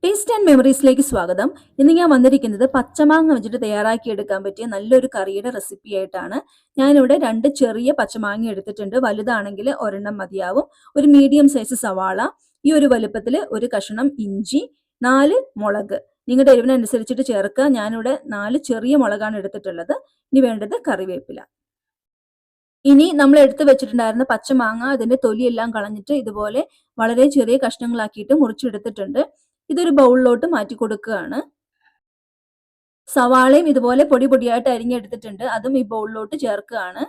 Taste and മെമ്മറീസിലേക്ക് സ്വാഗതം. ഇന്ന് ഞാൻ വന്നിരിക്കുന്നത് പച്ചമാങ്ങ വെച്ചിട്ട് തയ്യാറാക്കിയെടുക്കാൻ പറ്റിയ നല്ലൊരു കറിയുടെ റെസിപ്പി ആയിട്ടാണ്. ഞാനിവിടെ 2 ചെറിയ പച്ചമാങ്ങ എടുത്തിട്ടുണ്ട്. വലുതാണെങ്കിൽ ഒരെണ്ണം മതിയാവും. ഒരു മീഡിയം സൈസ് സവാള, ഈ ഒരു വലുപ്പത്തിൽ ഒരു കഷ്ണം ഇഞ്ചി, 4 മുളക്. നിങ്ങളുടെ എരിവിനനുസരിച്ചിട്ട് ചേർക്കുക. ഞാനിവിടെ 4 ചെറിയ മുളകാണ് എടുത്തിട്ടുള്ളത്. ഇനി വേണ്ടത് കറിവേപ്പില. ഇനി നമ്മൾ എടുത്തു വെച്ചിട്ടുണ്ടായിരുന്ന പച്ചമാങ്ങ അതിന്റെ തൊലിയെല്ലാം കളഞ്ഞിട്ട് ഇതുപോലെ വളരെ ചെറിയ കഷ്ണങ്ങളാക്കിയിട്ട് മുറിച്ചെടുത്തിട്ടുണ്ട്. ഇതൊരു ബൗളിലോട്ട് മാറ്റി കൊടുക്കുകയാണ്. സവാളയും ഇതുപോലെ പൊടി പൊടിയായിട്ട് അരിഞ്ഞെടുത്തിട്ടുണ്ട്. അതും ഈ ബൗളിലോട്ട് ചേർക്കുകയാണ്.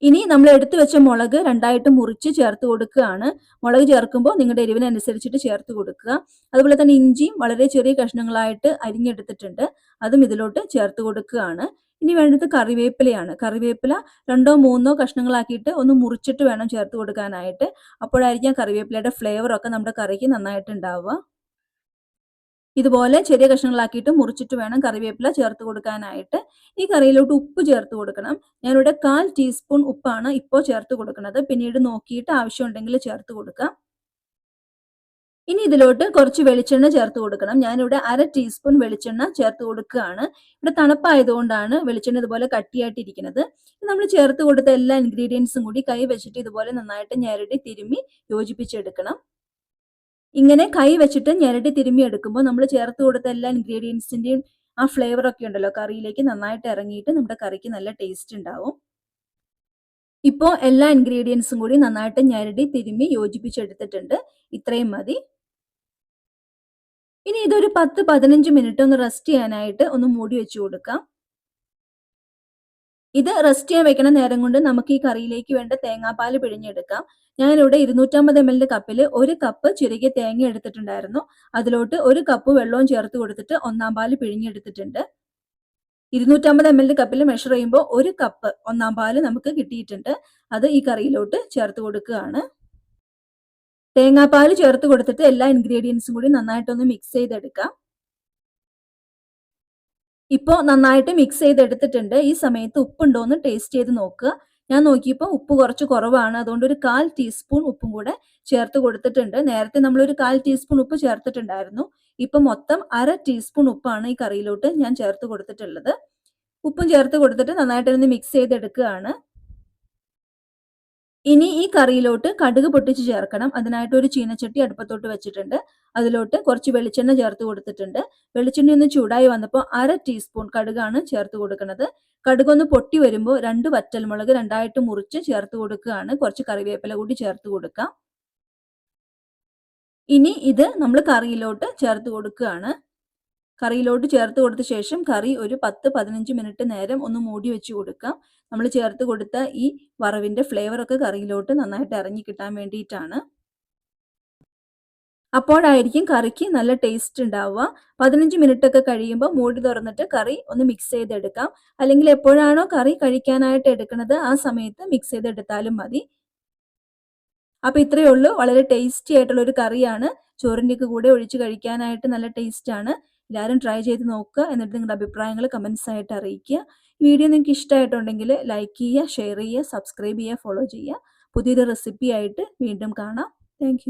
ഇനി നമ്മൾ എടുത്തു വെച്ച മുളക് രണ്ടായിട്ട് മുറിച്ച് ചേർത്ത് കൊടുക്കുകയാണ്. മുളക് ചേർക്കുമ്പോൾ നിങ്ങളുടെ എരിവിനനുസരിച്ചിട്ട് ചേർത്ത് കൊടുക്കുക. അതുപോലെ തന്നെ ഇഞ്ചിയും വളരെ ചെറിയ കഷ്ണങ്ങളായിട്ട് അരിഞ്ഞെടുത്തിട്ടുണ്ട്. അതും ഇതിലോട്ട് ചേർത്ത് കൊടുക്കുകയാണ്. ഇനി വേണ്ടത് കറിവേപ്പിലയാണ്. കറിവേപ്പില 2 3 കഷ്ണങ്ങളാക്കിയിട്ട് ഒന്ന് മുറിച്ചിട്ട് വേണം ചേർത്ത് കൊടുക്കാനായിട്ട്. അപ്പോഴായിരിക്കും കറിവേപ്പിലയുടെ ഫ്ലേവർ ഒക്കെ നമ്മുടെ കറിക്ക് നന്നായിട്ട് ഉണ്ടാവുക. ഇതുപോലെ ചെറിയ കഷ്ണങ്ങളാക്കിയിട്ട് മുറിച്ചിട്ട് വേണം കറിവേപ്പില ചേർത്ത് കൊടുക്കാനായിട്ട്. ഈ കറിയിലോട്ട് ഉപ്പ് ചേർത്ത് കൊടുക്കണം. ഞാനിവിടെ 1/4 ടീസ്പൂൺ ഉപ്പാണ് ഇപ്പോൾ ചേർത്ത് കൊടുക്കുന്നത്. പിന്നീട് നോക്കിയിട്ട് ആവശ്യമുണ്ടെങ്കിൽ ചേർത്ത് കൊടുക്കാം. ഇനി ഇതിലോട്ട് കുറച്ച് വെളിച്ചെണ്ണ ചേർത്ത് കൊടുക്കണം. ഞാനിവിടെ 1/2 ടീസ്പൂൺ വെളിച്ചെണ്ണ ചേർത്ത് കൊടുക്കുകയാണ്. ഇവിടെ തണുപ്പായതുകൊണ്ടാണ് വെളിച്ചെണ്ണ ഇതുപോലെ കട്ടിയായിട്ടിരിക്കുന്നത്. നമ്മൾ ചേർത്ത് കൊടുത്ത എല്ലാ ഇൻഗ്രീഡിയൻസും കൂടി കൈ വെച്ചിട്ട് ഇതുപോലെ നന്നായിട്ട് ഞെരടി തിരുമ്മി യോജിപ്പിച്ചെടുക്കണം. ഇങ്ങനെ കൈ വെച്ചിട്ട് ഞെരടി തിരുമ്മി എടുക്കുമ്പോൾ നമ്മൾ ചേർത്ത് കൊടുത്ത എല്ലാ ഇൻഗ്രീഡിയൻസിന്റെയും ആ ഫ്ലേവർ ഒക്കെ ഉണ്ടല്ലോ കറിയിലേക്ക് നന്നായിട്ട് ഇറങ്ങിയിട്ട് നമ്മുടെ കറിക്ക് നല്ല ടേസ്റ്റ് ഉണ്ടാവും. ഇപ്പോൾ എല്ലാ ഇൻഗ്രീഡിയൻസും കൂടി നന്നായിട്ട് ഞെരടി തിരുമ്മി യോജിപ്പിച്ചെടുത്തിട്ടുണ്ട്. ഇത്രയും മതി. ഇനി ഇതൊരു 10-15 മിനിറ്റ് ഒന്ന് റെസ്റ്റ് ചെയ്യാനായിട്ട് ഒന്ന് മൂടി വെച്ച് കൊടുക്കാം. ഇത് റെസ്റ്റ് ചെയ്യാൻ വെക്കണ നേരം കൊണ്ട് നമുക്ക് ഈ കറിയിലേക്ക് വേണ്ട തേങ്ങാപ്പാൽ പിഴിഞ്ഞെടുക്കാം. ഞാനിവിടെ 250 ml കപ്പിൽ 1 കപ്പ് ചിരകിയ തേങ്ങ എടുത്തിട്ടുണ്ടായിരുന്നു. അതിലോട്ട് 1 കപ്പ് വെള്ളവും ചേർത്ത് കൊടുത്തിട്ട് 1/4 പാല് പിഴിഞ്ഞെടുത്തിട്ടുണ്ട്. 250 ml കപ്പിൽ മെഷർ ചെയ്യുമ്പോൾ 1 കപ്പ് 1/4 പാല് നമുക്ക് കിട്ടിയിട്ടുണ്ട്. അത് ഈ കറിയിലോട്ട് ചേർത്ത് കൊടുക്കുകയാണ്. തേങ്ങാപ്പാൽ ചേർത്ത് കൊടുത്തിട്ട് എല്ലാ ഇൻഗ്രീഡിയൻസും കൂടി നന്നായിട്ടൊന്ന് മിക്സ് ചെയ്തെടുക്കാം. ഇപ്പോൾ നന്നായിട്ട് മിക്സ് ചെയ്തെടുത്തിട്ടുണ്ട്. ഈ സമയത്ത് ഉപ്പുണ്ടോ എന്ന് ടേസ്റ്റ് ചെയ്ത് നോക്കുക. ഞാൻ നോക്കിയപ്പോൾ ഉപ്പ് കുറച്ച് കുറവാണ്. അതുകൊണ്ട് ഒരു 1/4 ടീസ്പൂൺ ഉപ്പും കൂടെ ചേർത്ത് കൊടുത്തിട്ടുണ്ട്. നേരത്തെ നമ്മളൊരു 1/4 ടീസ്പൂൺ ഉപ്പ് ചേർത്തിട്ടുണ്ടായിരുന്നു. ഇപ്പം മൊത്തം 1/2 ടീസ്പൂൺ ഉപ്പാണ് ഈ കറിയിലോട്ട് ഞാൻ ചേർത്ത് കൊടുത്തിട്ടുള്ളത്. ഉപ്പും ചേർത്ത് കൊടുത്തിട്ട് നന്നായിട്ടൊന്ന് മിക്സ് ചെയ്തെടുക്കുകയാണ്. ഇനി ഈ കറിയിലോട്ട് കടുക് പൊട്ടിച്ച് ചേർക്കണം. അതിനായിട്ട് ഒരു ചീനച്ചട്ടി അടുപ്പത്തോട്ട് വെച്ചിട്ടുണ്ട്. അതിലോട്ട് കുറച്ച് വെളിച്ചെണ്ണ ചേർത്ത് കൊടുത്തിട്ടുണ്ട്. വെളിച്ചെണ്ണ ഒന്ന് ചൂടായി വന്നപ്പോൾ 1/2 ടീസ്പൂൺ കടുകാണ് ചേർത്ത് കൊടുക്കുന്നത്. കടുക് ഒന്ന് പൊട്ടി വരുമ്പോൾ 2 വറ്റൽമുളക് രണ്ടായിട്ട് മുറിച്ച് ചേർത്ത് കൊടുക്കുകയാണ്. കുറച്ച് കറിവേപ്പില കൂടി ചേർത്ത് കൊടുക്കാം. ഇനി ഇത് നമ്മൾ കറിയിലോട്ട് ചേർത്ത് കൊടുക്കുകയാണ്. കറിയിലോട്ട് ചേർത്ത് കൊടുത്ത ശേഷം കറി ഒരു 10-15 മിനിറ്റ് നേരം ഒന്ന് മൂടി വെച്ച് കൊടുക്കാം. നമ്മൾ ചേർത്ത് കൊടുത്ത ഈ വറവിന്റെ ഫ്ലേവർ ഒക്കെ കറിയിലോട്ട് നന്നായിട്ട് ഇറങ്ങി കിട്ടാൻ വേണ്ടിയിട്ടാണ്. അപ്പോഴായിരിക്കും കറിക്ക് നല്ല ടേസ്റ്റ് ഉണ്ടാവുക. 15 മിനിറ്റ് ഒക്കെ കഴിയുമ്പോൾ മൂടി തുറന്നിട്ട് കറി ഒന്ന് മിക്സ് ചെയ്തെടുക്കാം. അല്ലെങ്കിൽ എപ്പോഴാണോ കറി കഴിക്കാനായിട്ട് എടുക്കുന്നത് ആ സമയത്ത് മിക്സ് ചെയ്തെടുത്താലും മതി. അപ്പൊ ഇത്രയേ ഉള്ളൂ. വളരെ ടേസ്റ്റി ആയിട്ടുള്ള ഒരു കറിയാണ്. ചോറിൻ്റെയൊക്കെ കൂടെ ഒഴിച്ച് കഴിക്കാനായിട്ട് നല്ല ടേസ്റ്റ് ആണ്. എല്ലാവരും ട്രൈ ചെയ്ത് നോക്കുക. എന്നിട്ട് നിങ്ങളുടെ അഭിപ്രായങ്ങൾ കമൻസ് ആയിട്ട് അറിയിക്കുക. വീഡിയോ നിങ്ങൾക്ക് ഇഷ്ടമായിട്ടുണ്ടെങ്കിൽ ലൈക്ക് ചെയ്യുക, ഷെയർ ചെയ്യുക, സബ്സ്ക്രൈബ് ചെയ്യുക, ഫോളോ ചെയ്യുക. പുതിയൊരു റെസിപ്പി ആയിട്ട് വീണ്ടും കാണാം. താങ്ക്